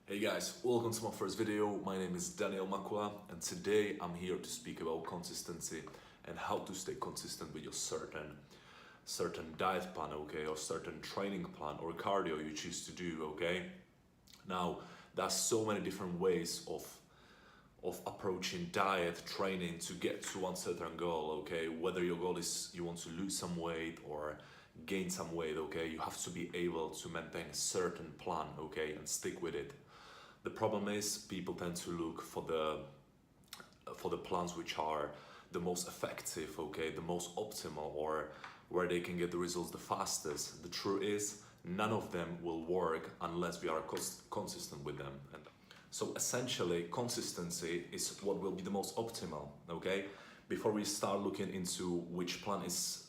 Hey guys, welcome to my first video. My name is Daniel Makula and today I'm here to speak about consistency and how to stay consistent with your certain diet plan, okay, or certain training plan or cardio you choose to do, okay? Now, there's so many different ways of approaching diet training to get to one certain goal, okay? Whether your goal is you want to lose some weight or gain some weight, okay? You have to be able to maintain a certain plan, okay, and stick with it. The problem is people tend to look for the plans which are the most effective, okay, the most optimal, or where they can get the results the fastest. The truth is, none of them will work unless we are consistent with them. And so essentially, consistency is what will be the most optimal, okay? Before we start looking into which plan is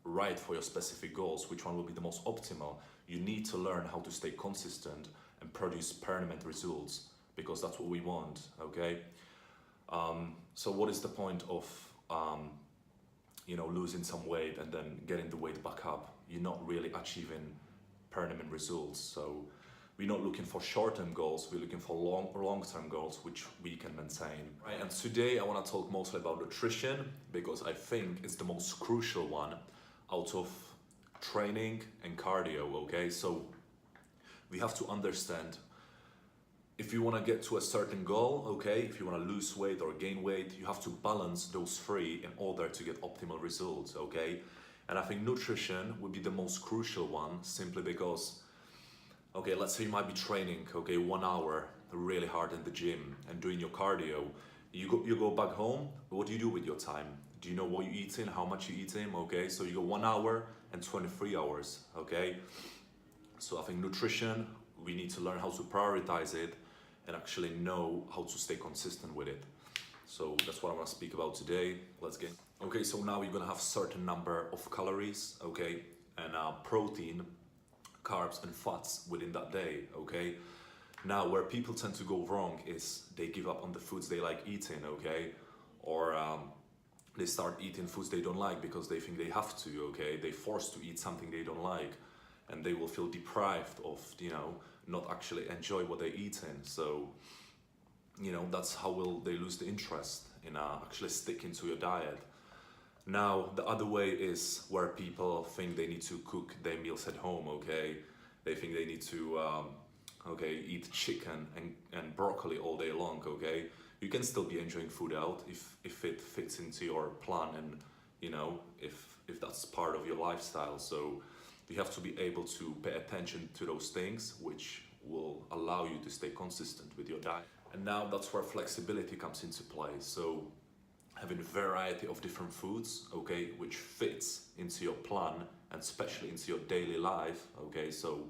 right for your specific goals, which one will be the most optimal, you need to learn how to stay consistent and produce permanent results, because that's what we want, okay? So what is the point of losing some weight and then getting the weight back up? You're not really achieving permanent results. So we're not looking for short-term goals, we're looking for long-term goals which we can maintain. Right, and today I want to talk mostly about nutrition because I think it's the most crucial one out of training and cardio, okay? So we have to understand, if you want to get to a certain goal, okay, if you want to lose weight or gain weight, you have to balance those three in order to get optimal results, okay? And I think nutrition would be the most crucial one, simply because, okay, let's say you might be training, okay, 1 hour really hard in the gym and doing your cardio. You go back home, what do you do with your time? Do you know what you're eating, how much you're eating, okay? So you go 1 hour and 23 hours, okay? So I think nutrition, we need to learn how to prioritize it and actually know how to stay consistent with it. So that's what I want to speak about today. Let's get. Okay, so now you're gonna have certain number of calories, okay, and protein, carbs, and fats within that day, okay. Now, where people tend to go wrong is they give up on the foods they like eating, okay, or they start eating foods they don't like because they think they have to, okay. They forced to eat something they don't like, and they will feel deprived of, not actually enjoy what they're eating. So, that's how will they lose the interest in actually sticking to your diet. Now, the other way is where people think they need to cook their meals at home, okay? They think they need to, eat chicken and broccoli all day long, okay? You can still be enjoying food out if it fits into your plan and, if that's part of your lifestyle. So you have to be able to pay attention to those things which will allow you to stay consistent with your diet. And now that's where flexibility comes into play. So having a variety of different foods, okay, which fits into your plan and especially into your daily life, okay? So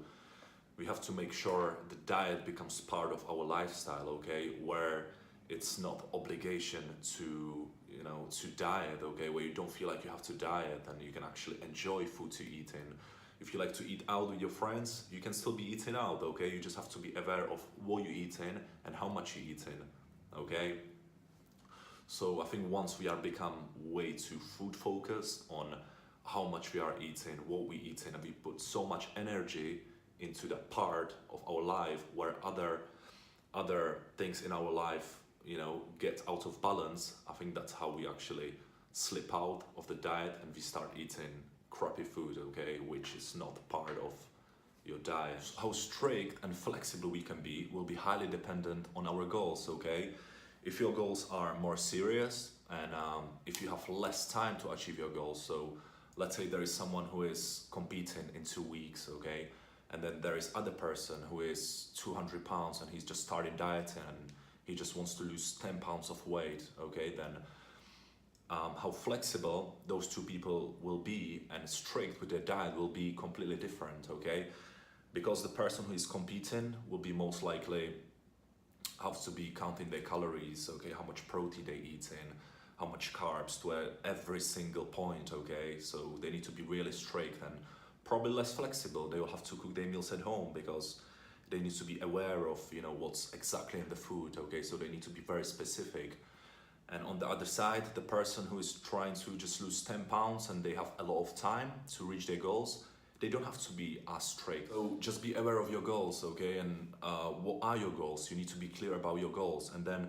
we have to make sure the diet becomes part of our lifestyle, okay, where it's not obligation to diet, okay, where you don't feel like you have to diet and you can actually enjoy food you're eating. If you like to eat out with your friends, you can still be eating out, okay? You just have to be aware of what you're eating and how much you're eating, okay? So I think once we are become way too food focused on how much we are eating, what we eating, and we put so much energy into that part of our life where other things in our life, get out of balance, I think that's how we actually slip out of the diet and we start eating crappy food, okay, which is not part of your diet. How strict and flexible we can be will be highly dependent on our goals, okay? If your goals are more serious and if you have less time to achieve your goals, so let's say there is someone who is competing in 2 weeks, okay, and then there is other person who is 200 pounds and he's just starting dieting and he just wants to lose 10 pounds of weight, okay, then how flexible those two people will be and strict with their diet will be completely different, okay? Because the person who is competing will be most likely have to be counting their calories, okay, how much protein they eat in, how much carbs to every single point, okay? So they need to be really strict and probably less flexible. They will have to cook their meals at home because they need to be aware of, what's exactly in the food, okay? So they need to be very specific. And on the other side, the person who is trying to just lose 10 pounds and they have a lot of time to reach their goals, they don't have to be as strict. So just be aware of your goals, okay? And what are your goals? You need to be clear about your goals, and then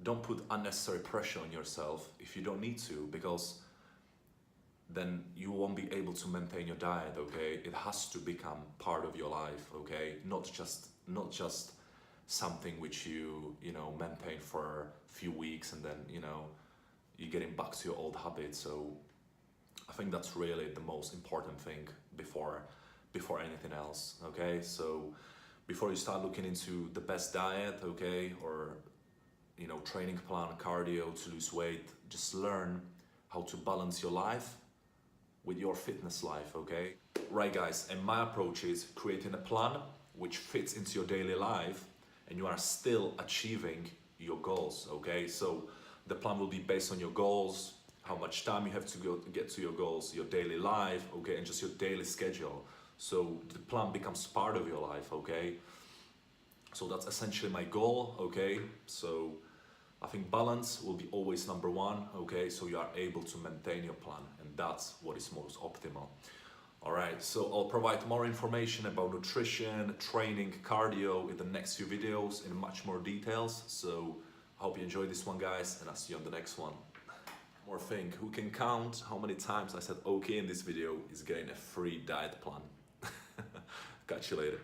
don't put unnecessary pressure on yourself if you don't need to, because then you won't be able to maintain your diet, okay? It has to become part of your life, okay? Not just something which you know, maintain for a few weeks and then, you know, you're getting back to your old habits. So I think that's really the most important thing before anything else, okay? So before you start looking into the best diet, okay, or you know, training plan, cardio to lose weight, just learn how to balance your life with your fitness life, okay? Right guys, and my approach is creating a plan which fits into your daily life and you are still achieving your goals, okay? So the plan will be based on your goals, how much time you have to go to get to your goals, your daily life, okay, and just your daily schedule. So the plan becomes part of your life, okay? So that's essentially my goal, okay? So I think balance will be always number one, okay? So you are able to maintain your plan, and that's what is most optimal. All right, so I'll provide more information about nutrition, training, cardio in the next few videos in much more details. So I hope you enjoyed this one, guys, and I'll see you on the next one. More thing, who can count how many times I said okay in this video is getting a free diet plan. Catch you later.